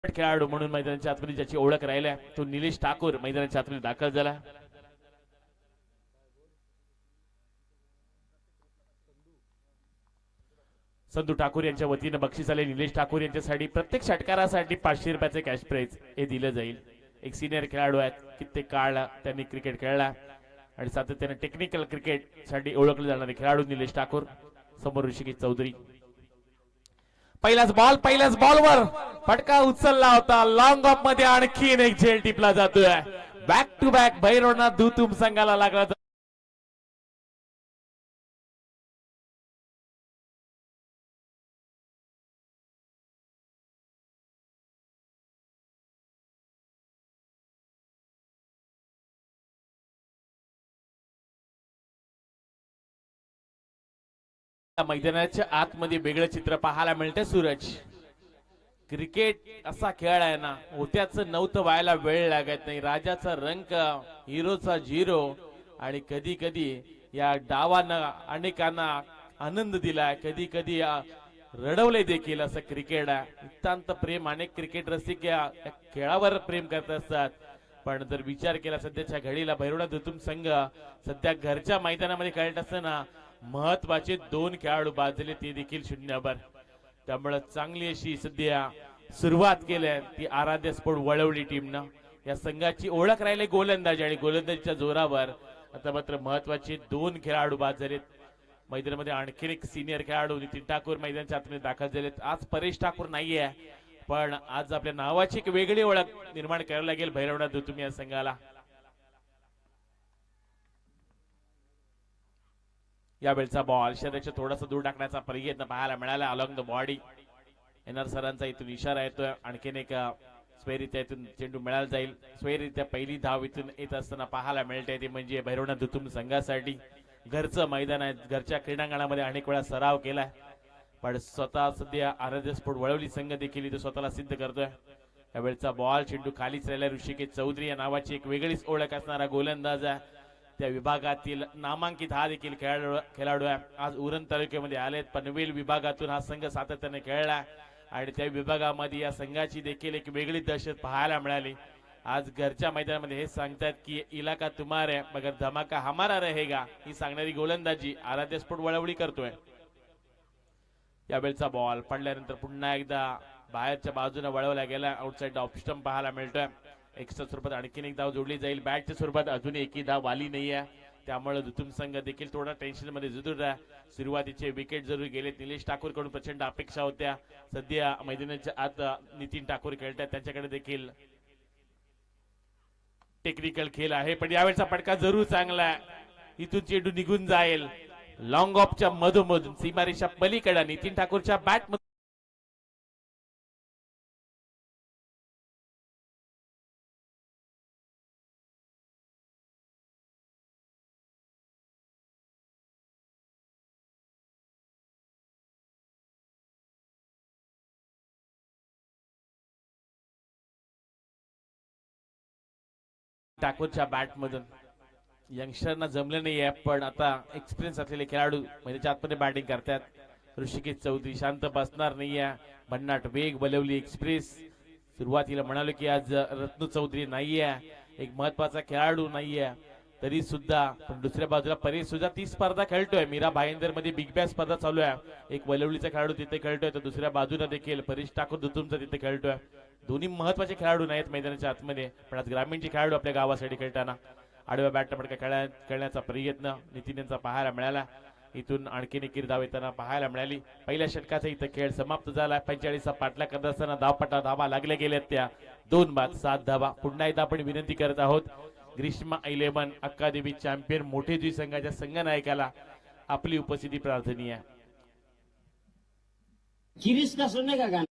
खेळाडू म्हणून मैदानाच्या आतमध्ये ज्याची ओळख राहिली तो निलेश ठाकूर मैदानाच्या आतमध्ये दाखल झाला. संधू ठाकूर यांच्या वतीने बक्षीस आले निलेश ठाकूर यांच्यासाठी प्रत्येक षटकारासाठी 500 रुपयाचे कॅश प्राइज हे दिलं जाईल. एक सिनियर खेळाडू आहेत, कित्येक काळ त्यांनी क्रिकेट खेळला आणि सातत्याने टेक्निकल क्रिकेट साठी ओळखले जाणारे खेळाडू निलेश ठाकूर. समोर ऋषिकेश चौधरी. पहिल्याच बॉलवर फटका उचलला होता. लॉंग ऑफ मध्ये आणखीन एक झेल टिपला जातोय. बॅक टू बॅक भैरवनाथ दुतुम संघाला लागला. मैदानाच्या आतमध्ये वेगळं चित्र पाहायला मिळते. सूरज, क्रिकेट असा खेळ आहे ना, होत्याचं नव्हतं व्हायला वेळ लागत नाही. राजाचा रंग, हिरोचा झिरो आणि कधी कधी या डावानं अनेकांना आनंद दिलाय, कधी कधी रडवले देखील. असं क्रिकेट आहे. नितांत प्रेम. अनेक क्रिकेट रसिक या खेळावर प्रेम करत असतात. पण जर विचार केला सध्याच्या घडीला भैरवनाथ दुतुम संघ सध्या घरच्या मैदानामध्ये खेळत असताना महत्वाचे 2 खेळाडू बाद झाले, ते देखील 0-वर. त्यामुळे चांगली अशी सध्या सुरुवात केली ती आराध्य स्पोर्ट वळवली टीमनं. या संघाची ओळख राहिली गोलंदाजी आणि गोलंदाजीच्या जोरावर आता मात्र महत्वाचे 2 खेळाडू बाद झालेत. मैदानामध्ये आणखी एक सिनियर खेळाडू नितीन ठाकूर मैदानाच्या आतमध्ये दाखल झालेत. आज परेश ठाकूर नाहीये, पण आज आपल्या नावाची एक वेगळी ओळख निर्माण करायला लागेल भैरवनाथ दुतुम या संघाला. यावेळचा बॉल शरीराच्या थोडासा दूर टाकण्याचा प्रयत्न पाहायला मिळाला. Along the body. एनआर सरांचा इथून इशारा येतोय. आणखीन एक स्वैरित्या इथून चेंडू मिळाला जाईल. स्वैरित्या पहिली धाव इथून येत असताना पाहायला मिळते. ते म्हणजे भैरवनाथ दुतुम संघासाठी घरचं मैदान आहे. घरच्या क्रीडांगणामध्ये अनेक वेळा सराव केलाय, पण स्वतः सध्या आराध्य स्पोर्ट वळवली संघ देखील इथे स्वतःला सिद्ध करतोय. यावेळचा बॉल चेंडू खालीच राहिला. ऋषिकेश चौधरी या नावाची एक वेगळीच ओळख असणारा गोलंदाज आहे. त्या विभागातील नामांकित हा देखील खेळाडू आहे. आज उरण तालुक्यामध्ये आलेत. पनवेल विभागातून हा संघ सातत्याने खेळला आणि त्या विभागामध्ये या संघाची देखील एक वेगळी दहशत पाहायला मिळाली. आज घरच्या मैदानामध्ये हे सांगतात की इलाका तुम्हारा है मगर धमाका हमारा रहेगा, ही सांगणारी गोलंदाजी आराध्य स्पोर्ट वळवली करतोय. यावेळचा बॉल पडल्यानंतर पुन्हा एकदा बाहेरच्या बाजूने वळवला गेला. आउटसाइड ऑफ स्टंप पाहायला मिळतोय. एक्स्ट्रा स्वरूपात आणखीन एक धाव जोडली जाईल. बॅटच्या स्वरूपात अजून एकही धाव आली नाहीये. त्यामुळे दुतुम संघ देखील थोडा टेन्शन मध्ये जुदूर आहे. सुरुवातीचे विकेट जरूर गेले. निलेश ठाकूर कडून प्रचंड अपेक्षा होत्या. सध्या मैदानाच्या आत नितीन ठाकूर खेळतात, त्यांच्याकडे देखील टेक्निकल खेळ आहे. पण यावेळचा फटका जरूर चांगला आहे. इथून चेंडू निघून जाईल. लॉंग ऑफच्या मधोमधून सीमारेषा पलीकडे नितीन ठाकूरच्या बॅट ठाकूरच्या बॅट मधून यंगस्टरना जमलं नाहीये, पण आता एक्सपिरियन्स असलेले खेळाडू म्हणजे आतमध्ये बॅटिंग करतात. ऋषिकेश चौधरी शांत बसणार नाहीये. भन्नाट वेग बलवली एक्सप्रेस. सुरुवातीला म्हणालो की आज रत्नू चौधरी नाहीये, एक महत्वाचा खेळाडू नाहीये, तरी सुद्धा पण दुसऱ्या बाजूला परेश सुद्धा ती स्पर्धा खेळतोय. मीरा भाईंदर मध्ये बिग बॅश स्पर्धा चालू आहे. एक वलवलीचा खेळाडू तिथे खेळतोय, तर दुसऱ्या बाजूला देखील परेश ठाकूर दुतुमचा तिथे खेळतोय. दोन्ही महत्वाचे खेळाडू नाहीत मैदानाच्या आतमध्ये, पण आज ग्रामीणचे खेळाडू आपल्या गावासाठी खेळताना आडव्या बॅटला फटका खेळण्याचा प्रयत्न नितीन यांचा पाहायला मिळाला. इथून आणखीन एक धाव येताना पाहायला मिळाली. पहिल्या षटकाचा इथं खेळ समाप्त झाला. 45 पाठला करत असताना धावपटा धावा लागल्या गेल्यात त्या 2 बाद 7 धावा. पुन्हा एकदा आपण विनंती करत आहोत ग्रीष्मा 11 अकादमी चॅम्पियन मोठेजी संघाच्या संघनायकाला आपली उपस्थिती प्रार्थनीय आहे. गिरीश का सुनने का गाना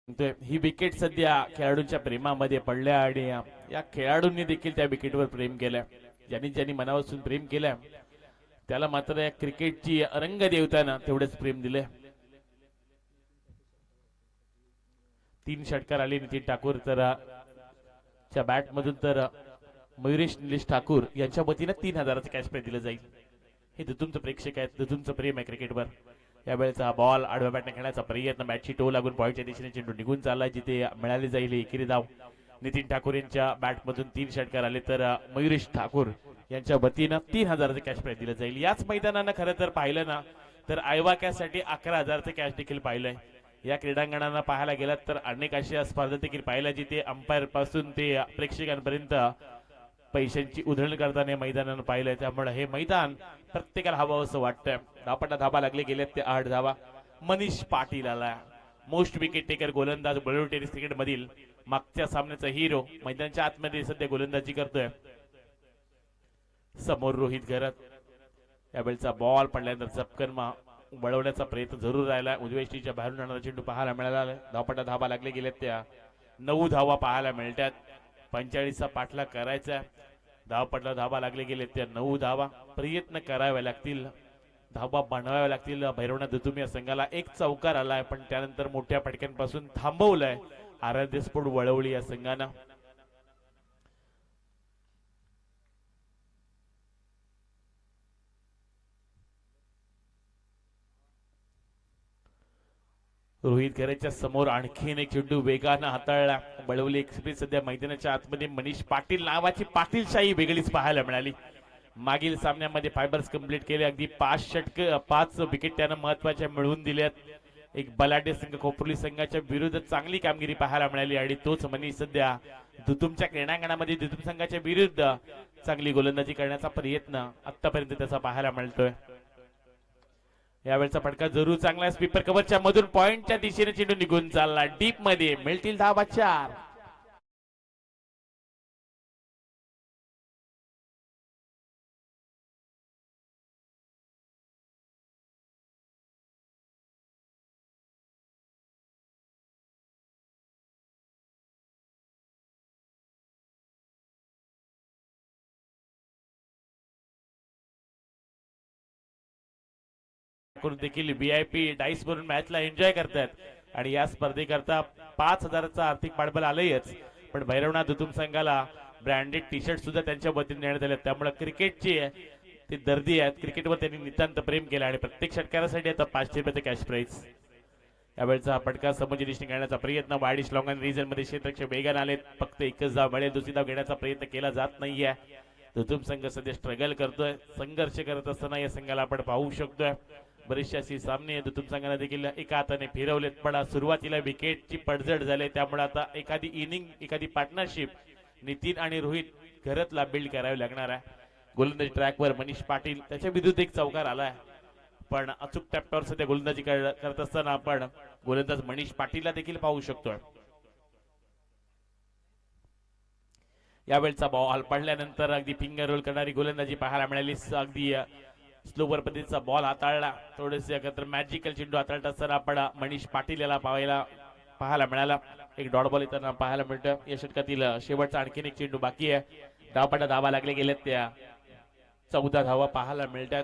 ही विकेट सध्या खेळाडूंच्या प्रेमामध्ये पडल्या आणि या खेळाडूंनी देखील त्या विकेटवर प्रेम केलं. ज्यांनी ज्यांनी मनापासून प्रेम केलं त्याला मात्र या क्रिकेटची रंग देवताना तेवढेच प्रेम दिले. 3 षटकार आले नितीन ठाकूर च्या बॅट मधून तर मयुरेश निलेश ठाकूर यांच्या वतीने 3000चं कॅश प्राइज दिलं जाईल. हे तुमचं प्रेक्षक आहेत, तुमचं प्रेम आहे क्रिकेटवर. यावेळेचा बॉल आडव्या बॅटने खेळण्याचा प्रयत्न, बॅटची टो लागून पॉईंटच्या दिशेने चेंडू निघून चाललाय जिथे मिळाली जाईल एकेरी धाव. नितीन ठाकूर यांच्या बॅटमधून 3 षटकार आले तर मयुरेश ठाकूर यांच्या वतीनं 3000चं कॅश प्राइज दिलं जाईल. याच मैदानानं खरं तर पाहिलं ना तर आयवा कॅशसाठी 11000चं कॅश देखील पाहिलंय. या क्रीडांगणांना पाहायला गेलात तर अनेक अशा स्पर्धा देखील पाहिल्या जिथे अंपायर पासून ते प्रेक्षकांपर्यंत पैशांची उधळण करताना मैदानानं पाहिलंय. त्यामुळे हे मैदान प्रत्येकाला हवं असं वाटतंय. धापाटा धाबा लागले गेलेत ते 8 धावा. मनीष पाटील आला, मोस्ट विकेट टेकर गोलंदाज बळूर टेनिस क्रिकेट मधील मागच्या सामन्याचा हिरो, मैदानाच्या आतमध्ये सध्या गोलंदाजी करतोय. समोर रोहित घरत. यावेळचा बॉल पडल्यानंतर चपकन वळवण्याचा प्रयत्न जरूर राहिला. उजव्या बाहेरून जाणारा चेंडू पाहायला मिळाला. धापाटा धाबा लागले गेलेत त्या 9 धावा पाहायला मिळतात. 45चा पाठलाग करायचा. धावपटला धाबा लागले गेले त्या 9 धावा प्रयत्न करावे लागतील, धाबा बनवाव्या लागतील. भैरवनाथ दुतुम या संघाला 1 चौकार आलाय पण त्यानंतर मोठ्या फटक्यांपासून थांबवलंय आराध्य स्पोर्ट वळवली या संघानं. रोहित घरेच्या समोर आणखीन एक चेंडू वेगानं हाताळला. बळवली एक्सप्रेस सध्या मैदानाच्या आतमध्ये मनीष पाटील नावाची पाटीलशाही वेगळीच पाहायला मिळाली. मागील सामन्यामध्ये फायबर्स कंप्लीट केले. अगदी 5 विकेट त्यानं महत्वाच्या मिळवून दिल्यात. एक बलाढ्य संघ खोपोली संघाच्या विरुद्ध चांगली कामगिरी पाहायला मिळाली आणि तोच मनीष सध्या दुतुमच्या क्रीडांगणामध्ये दुतुम संघाच्या विरुद्ध चांगली गोलंदाजी करण्याचा प्रयत्न आतापर्यंत त्याचा पाहायला मिळतोय. यावेळचा फटका जरूर चांगला. स्पीपर कव्हरच्या मधून पॉइंटच्या दिशेने चेंडू निघून चालला. डीप मध्ये मिळतील धावा 4. देखील व्हीआयपी डाईस भरून मॅचला एन्जॉय करतात आणि या स्पर्धेकरता 5000चा आर्थिक पाठबळ आलंयच पण भैरवनाथ दुतुम संघाला ब्रँडेड टी शर्ट सुद्धा त्यांच्या वतीने देण्यात आले. त्यामुळे क्रिकेटची ती दर्दी आहेत, क्रिकेटवर त्यांनी नितांत प्रेम केलं आणि प्रत्येक षटकारासाठी आता 500 रुपयाचं कॅश प्राइज. यावेळचा फटका समोरच्या दिशेने घेण्याचा प्रयत्न. वाईडिश लॉंग रिजन मध्ये क्षेत्ररक्षक वेगाने आले. फक्त एकच धाव मिळेल, दुसरी धाव घेण्याचा प्रयत्न केला जात नाहीये. दुतुम संघ सध्या स्ट्रगल करतोय. संघर्ष करत असताना या संघाला आपण पाहू शकतोय. बरेचसे सामने दुतुम संघाने देखील एका हाताने फिरवलेत पण सुरुवातीला विकेटची पडझड झाली. त्यामुळे आता एखादी इनिंग, एखादी पार्टनरशिप नितीन आणि रोहित घरतला बिल्ड करावी लागणार आहे. गोलंदाजी ट्रॅकवर मनीष पाटील, त्याच्या विरुद्ध एक चौकार आलाय पण अचूक टप्प्यावर सध्या गोलंदाजी करत असताना आपण गोलंदाज मनीष पाटीलला देखील पाहू शकतोय. यावेळचा बॉल पडल्यानंतर अगदी फिंगर रोल करणारी गोलंदाजी पाहायला मिळाली. अगदी स्लोवर पद्धतीचा बॉल हाताळला. थोडेसे एकत्र मॅजिकल चेंडू हाताळत असताना आपण मनीष पाटील याला पाहायला मिळाला. एक डॉट बॉल येताना पाहायला मिळतं. या षटकातील शेवटचा आणखीन एक चेंडू बाकी आहे. धावपटा धावा लागले गेलेत त्या 14 धावा पाहायला मिळतात.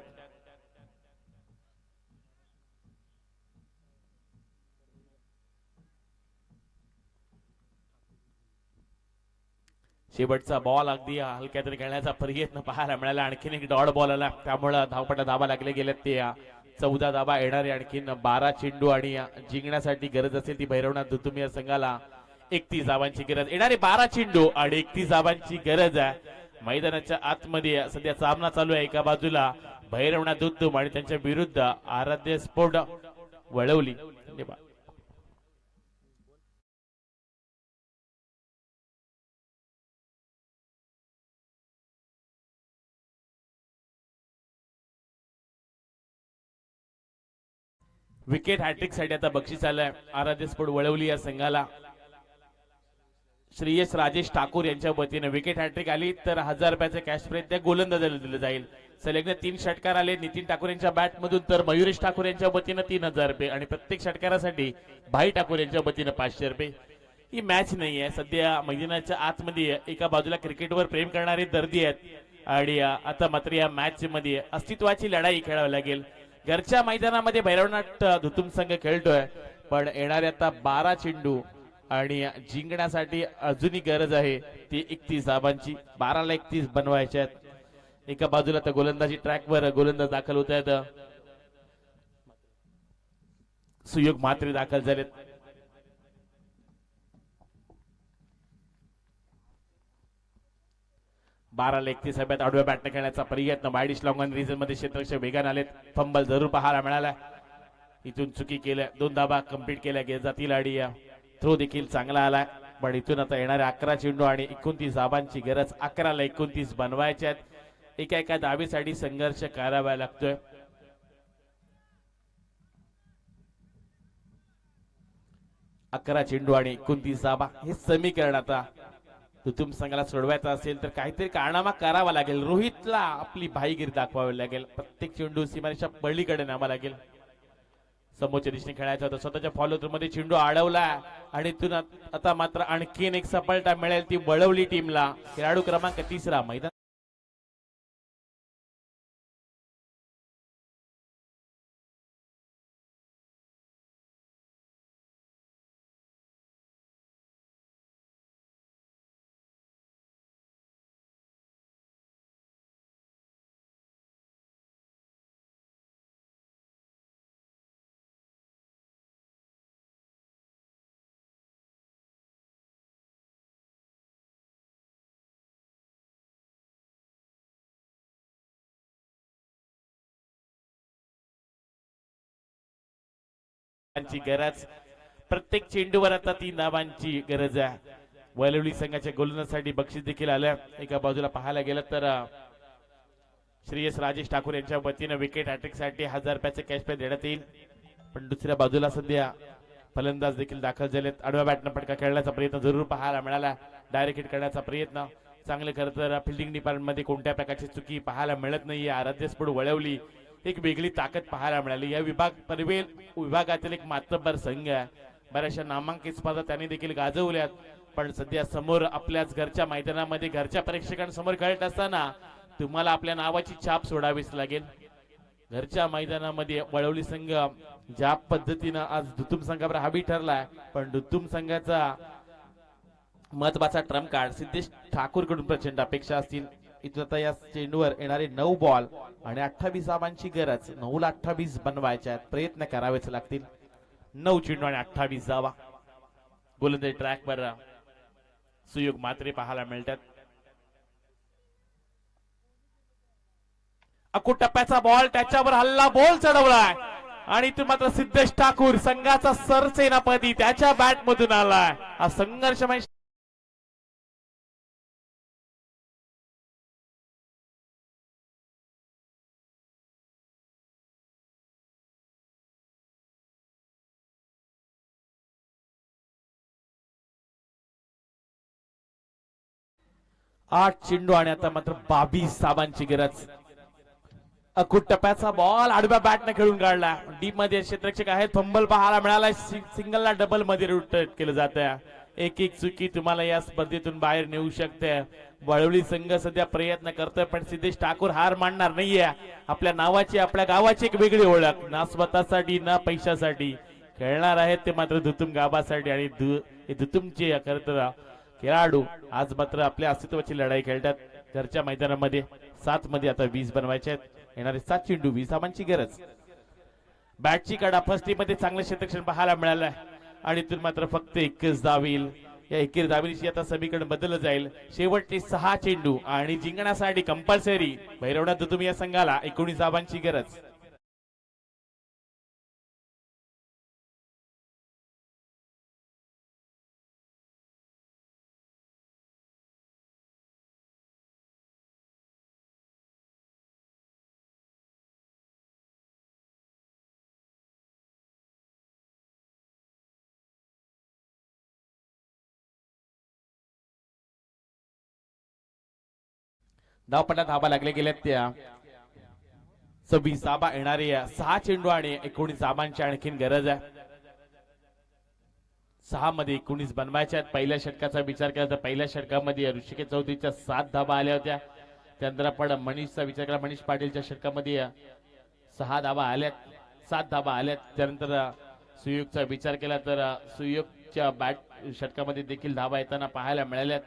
शेवटचा बॉल अगदी हलक्या तरी खेळण्याचा प्रयत्न पाहायला मिळाला. आणखीन एक डॉट बॉल आला त्यामुळे धावपटा धावा लागले गेलेत ते 14 धावा येणारे. आणखीन 12 चेंडू आणि जिंकण्यासाठी गरज असेल ती भैरवनाथ दुतुम या संघाला 31 धावांची गरज. येणारे 12 चेंडू आणि 31 धावांची गरज आहे. मैदानाच्या आतमध्ये सध्या सामना चालू आहे. एका बाजूला भैरवनाथ दुतुम आणि त्यांच्या विरुद्ध आराध्य स्पोर्ट वळवली. धन्यवाद. विकेट हॅट्रिक साठी आता बक्षीस आलंय आराध्य स्पोर्ट वळवली या संघाला. श्रेयस राजेश ठाकूर यांच्या वतीने विकेट हॅट्रिक आली तर 1000 रुपयाचं कॅश प्राइज त्या गोलंदाजाला दिलं जाईल. सलग 3 षटकार आले नितीन ठाकूर यांच्या बॅट मधून, तर मयुरेश ठाकूर यांच्या वतीनं 3000 रुपये आणि प्रत्येक षटकारासाठी भाई ठाकूर यांच्या वतीनं 500 रुपये. ही मॅच नाही आहे, सध्या मैदानाच्या आतमध्ये एका बाजूला क्रिकेटवर प्रेम करणारे दर्दी आहेत आणि आता मात्र या मॅच मध्ये अस्तित्वाची लढाई खेळावी लागेल. घरच्या मैदानामध्ये भैरवनाथ धुतुम संघ खेळतोय, पण येणाऱ्या आता 12 चेंडू आणि जिंकण्यासाठी अजूनही गरज आहे ती 31 धावांची. 12ला 31 बनवायच्या आहेत. एका बाजूला तर गोलंदाजी ट्रॅकवर गोलंदाज दाखल होत आहेत. सुयोग मात्रे दाखल झालेत. बाराला 31 हव्यात आडव्या बॅटने खेळण्याचा प्रयत्न. वाईडिश लॉंग ऑन रिजन मध्ये क्षेत्ररक्षक वेगाने आलेत. फंबल जरूर पाहायला मिळाला. इथून चुकी केल्या, 2 धाबा कंप्लीट केल्या जातील आणि थ्रो देखील चांगला आला. पण इथून आता येणाऱ्या 11 चेंडू आणि 29 धाबांची गरज. 11ला 29 बनवायच्या आहेत. एका एका धाबेसाठी संघर्ष करावा लागतोय. अकरा चेंडू आणि 29 धाबा हे समीकरण आता धुतुम संघाला सोडवायचं असेल तर काहीतरी कारनामा करावा लागेल. रोहितला आपली भाईगिरी दाखवावी लागेल. प्रत्येक चेंडू सीमारेषा पलीकडे न्यावा लागेल. समोरच्या दिशेने खेळायचा होता. स्वतःच्या फॉलो थ्रू मध्ये चेंडू अडवला आणि इथून आता मात्र आणखीन एक सफलता मिळेल ती वळवली टीमला. खेळाडू क्रमांक 3 मैदान गरज. प्रत्येक चेंडूवर आता 3 धावांची गरज आहे. वळवली संघाच्या गोलंदाजासाठी बक्षीस देखील आलं. एका बाजूला पाहायला गेलं तर श्रेयस राजेश ठाकूर यांच्या वतीनं विकेट हॅट्रिक साठी 1000 रुपयाचे कॅश प्राइज देण्यात येईल. पण दुसऱ्या बाजूला सध्या फलंदाज देखील दाखल झालेत. आडव्या बॅटनं फटका खेळण्याचा प्रयत्न जरूर पाहायला मिळाला. डायरेक्ट हिट करण्याचा प्रयत्न चांगले. खरं तर फिल्डिंग डिपार्टमेंट मध्ये कोणत्या प्रकारची चुकी पाहायला मिळत नाहीये. आराध्य स्फोट वळवली एक वेगळी ताकद पाहायला मिळाली. या पनवेल विभागातील एक मातब्बर संघ आहे. बऱ्याचशा नामांकित स्पर्धा त्यांनी देखील गाजवल्यात. पण सध्या समोर आपल्याच घरच्या मैदानामध्ये घरच्या प्रेक्षकांसमोर खेळत असताना तुम्हाला आपल्या नावाची छाप सोडावीच लागेल. घरच्या मैदानामध्ये वळवली संघ ज्या पद्धतीनं आज धुतुम संघावर हावी ठरलाय, पण धुतुम संघाचा महत्वाचा ट्रम्प कार्ड सिद्धेश ठाकूर कडून प्रचंड अपेक्षा असतील. इथं आता या चेंडूवर येणारे 9 बॉल आणि 28 धावांची गरज. 9ला 28 बनवायच्या आहेत. प्रयत्न करावेच लागतील. 9 चेंडू आणि 28 धावा. गोलंदाजी ट्रॅकवर सुयोग मात्रे पाहायला मिळतात. अकूट टप्प्याचा बॉल, त्याच्यावर हल्ला, बॉल चढवलाय आणि इथून मात्र सिद्धेश ठाकूर संघाचा सरसेनापती त्याच्या बॅट मधून आलाय. हा संघर्षमय 8 चेंडू आणि आता मात्र 22 धावांची गरज. अकूट टप्प्याचा बॉल आडव्या बॅटने खेळून काढला. डीप मध्ये क्षेत्ररक्षक आहेत. फंबल पाहायला मिळाला. सिंगलला डबल मध्ये रोटेट केलं जात आहे. एक एक चुकी तुम्हाला या स्पर्धेतून बाहेर नेऊ शकते. वळवली संघ सध्या प्रयत्न करतोय, पण सिद्धेश ठाकूर हार मानणार नाहीये. आपल्या नावाची, आपल्या गावाची एक वेगळी ओळख. ना स्वतःसाठी ना पैशासाठी खेळणार आहेत ते मात्र धुतुम गावासाठी. आणि धुतुमचे खरं तर खेळाडू आज मात्र आपल्या अस्तित्वाची लढाई खेळतात. घरच्या मैदानामध्ये 7 मध्ये आता 20 बनवायचे आहेत. येणारे 7 चेंडू 20 धावांची गरज. बॅटची कडा फर्स्ट मध्ये चांगलं क्षेत्ररक्षण पाहायला मिळालं आणि इथून मात्र फक्त 21 धाव येईल. या 21 धावीची आता समीकरण बदललं जाईल. शेवटचे 6 चेंडू आणि जिंकण्यासाठी कंपल्सरी भैरवनाथ धुतुम या संघाला 19 धावांची गरज. धावपट्टा धावा लागले गेल्यात त्या 26 धाबा येणारे 6 चेंडू आणि 19 धाबांची आणखीन गरज आहे. 6 मध्ये 19 बनवायचे आहेत. पहिल्या षटकाचा विचार केला तर पहिल्या षटकामध्ये ऋषिकेश चौधरीच्या 7 धाबा आल्या होत्या. त्यानंतर आपण मनीषचा विचार केला, मनीष पाटीलच्या षटकामध्ये 6 धाबा आल्यात, 7 धाबा आल्यात. त्यानंतर सुयोगचा विचार केला तर सुयोगच्या बॅट षटकामध्ये देखील धाबा येताना पाहायला मिळाल्यात.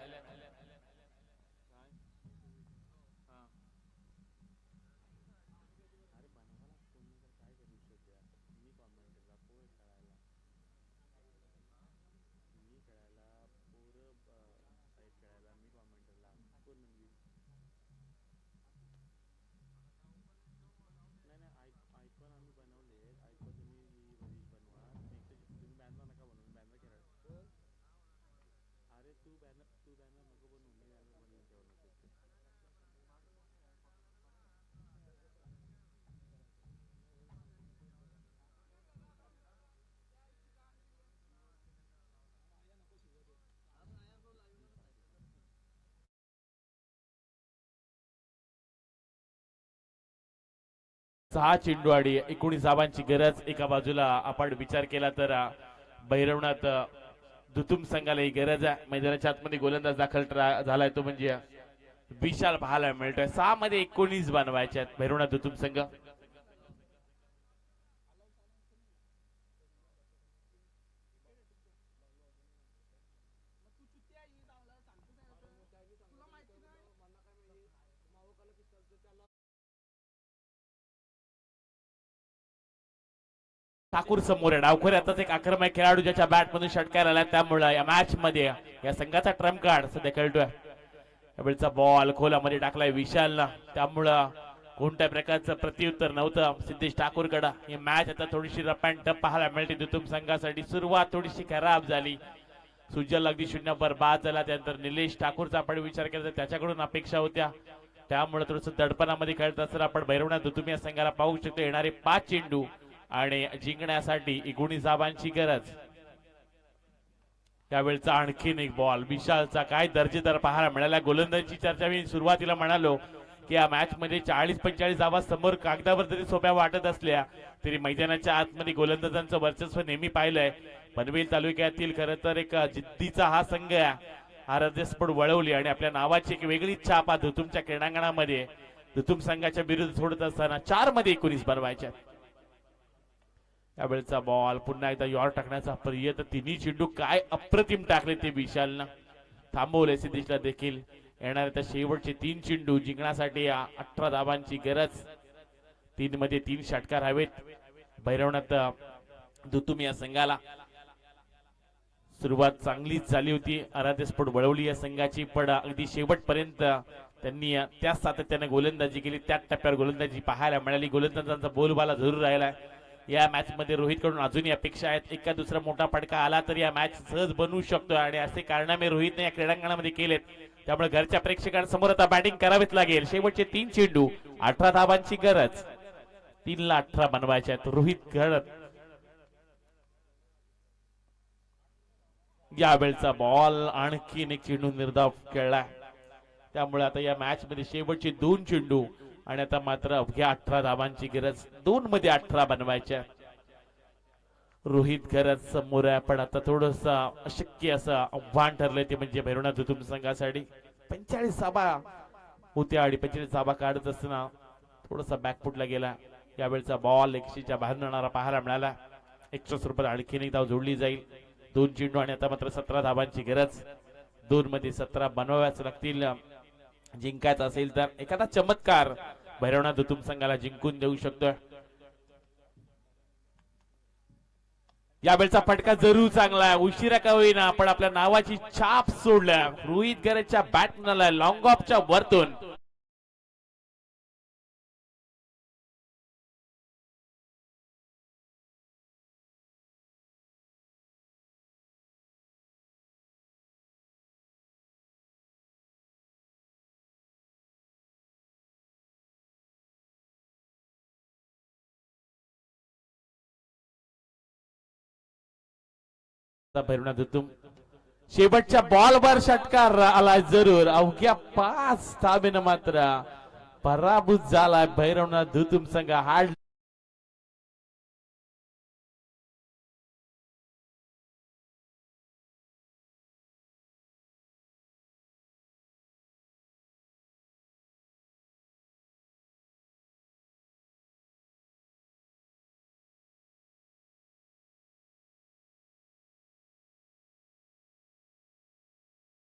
सहा चेंडू आणि 19 धाबांची गरज. एका बाजूला आपण विचार केला तर भैरवनाथ दुतुम संघाला ही गरज आहे. मैदानाच्या आतमध्ये गोलंदाज दाखल झालाय तो म्हणजे विशाल पाहायला मिळतोय. 6 मध्ये 19 बनवायचे आहेत भैरवनाथ दुतुम संघ. ठाकूर समोर आहे. डावखोरे आताच एक आक्रमक खेळाडू ज्याच्या बॅट मधून षटकार आला, त्यामुळे या मॅच मध्ये या संघाचा ट्रम्प कार्ड सध्या खेळतोय. यावेळचा बॉल खोलामध्ये टाकलाय विशालला, त्यामुळं कोणत्या प्रकारचं प्रत्युत्तर नव्हतं सिद्धेश ठाकूरकडं. ही मॅच आता थोडीशी रफ अँड टफ पाहायला मिळते दुतुम संघासाठी. सुरुवात थोडीशी खराब झाली, सुजल अगदी 0 बाद झाला. त्यानंतर निलेश ठाकूरचा आपण विचार केला तर त्याच्याकडून अपेक्षा होत्या, त्यामुळे थोडस दडपणामध्ये खेळत असताना आपण भैरवनाथ दुतुम या संघाला पाहू शकतो. येणारे 5 चेंडू आणि जिंकण्यासाठी 19 धाबांची गरज. त्यावेळचा आणखीन एक बॉल विशालचा काय दर्जेदार पाहायला मिळाला. गोलंदाजीची चर्चा मी सुरुवातीला म्हणालो की या मॅच मध्ये 40-45 धाबा समोर कागदावर जरी सोप्या वाटत असल्या तरी मैदानाच्या आतमध्ये गोलंदाजांचं वर्चस्व नेहमी पाहिलंय. पनवेल तालुक्यातील खरं तर एक जिद्दीचा हा संघ आहे. आराध्यस्फोट वळवली आणि आपल्या नावाची एक वेगळीच छाप हा दुतुमच्या क्रीडांगणामध्ये दुतुम संघाच्या विरुद्ध सोडत असताना 4 मध्ये 19 बनवायच्या. यावेळचा बॉल पुन्हा एकदा यॉर टाकण्याचा प्रयत्न. तिन्ही चेंडू काय अप्रतिम टाकले ते विशालनं, थांबवले सिद्धेशला देखील. येणाऱ्या त्या शेवटचे 3 चेंडू जिंकण्यासाठी 18 धाबांची गरज. 3 मध्ये 3 षटकार हवेत भैरवनाथ दुतुम या संघाला. सुरुवात चांगलीच झाली होती, आराध्यस्फोट वळवली या संघाची, पण अगदी शेवटपर्यंत त्यांनी त्याच सातत्याने गोलंदाजी केली. त्याच टप्प्यावर गोलंदाजी पाहायला मिळाली. गोलंदाजांचा बोलबाला जरूर राहिलाय. या मॅच मध्ये रोहित कडून अजूनही अपेक्षा आहेत. एका दुसरा मोठा फटका आला तर या मॅच सहज बनवू शकतो आणि असे कारनामे रोहितने या क्रीडांगणामध्ये केलेत, त्यामुळे घरच्या प्रेक्षकांसमोर आता बॅटिंग करावीच लागेल. शेवटचे 3 चेंडू 18 धाबांची गरज. 3 ला 18 बनवायचे आहेत. रोहित घडत यावेळचा बॉल आणखीन एक चेंडू निर्धाव खेळला, त्यामुळे आता या मॅच मध्ये शेवटचे 2 चेंडू आणि आता मात्र अवघ्या 18 धाबांची गरज. 2 मध्ये 18 बनवायच्या. रोहित गरज समोर आहे, पण आता थोडस अशक्य असं आव्हान ठरलंय ते म्हणजे भैरवनाथ दुतुम संघासाठी. 45 धाबा होत्या आणि 45 धाबा काढत असताना थोडासा बॅकफुटला गेला. यावेळचा बॉल 100च्या बाहेर जाणारा पाहायला मिळाला. 100 स्वरूपात आणखीन एक धाव जोडली जाईल. 2 चेंडू आणि आता मात्र 17 धाबांची गरज. 2 मध्ये 17 बनवाव्याच लागतील जिंकायचं असेल तर. एखादा चमत्कार भैरवनाथ दुतुम संघाला जिंकून देऊ शकतोय. यावेळचा फटका जरूर चांगला आहे, उशिरा का होईना पण आपल्या नावाची छाप सोडल्या. रोहित गरजच्या बॅटनला लॉंग ऑफच्या वरतून भैरवनाथ दुतुम शेवटच्या बॉलवर षटकार आला जरूर. अवघ्या 5 धाबेनं मात्र पराभूत झाला भैरवनाथ धुतुम संघ हाड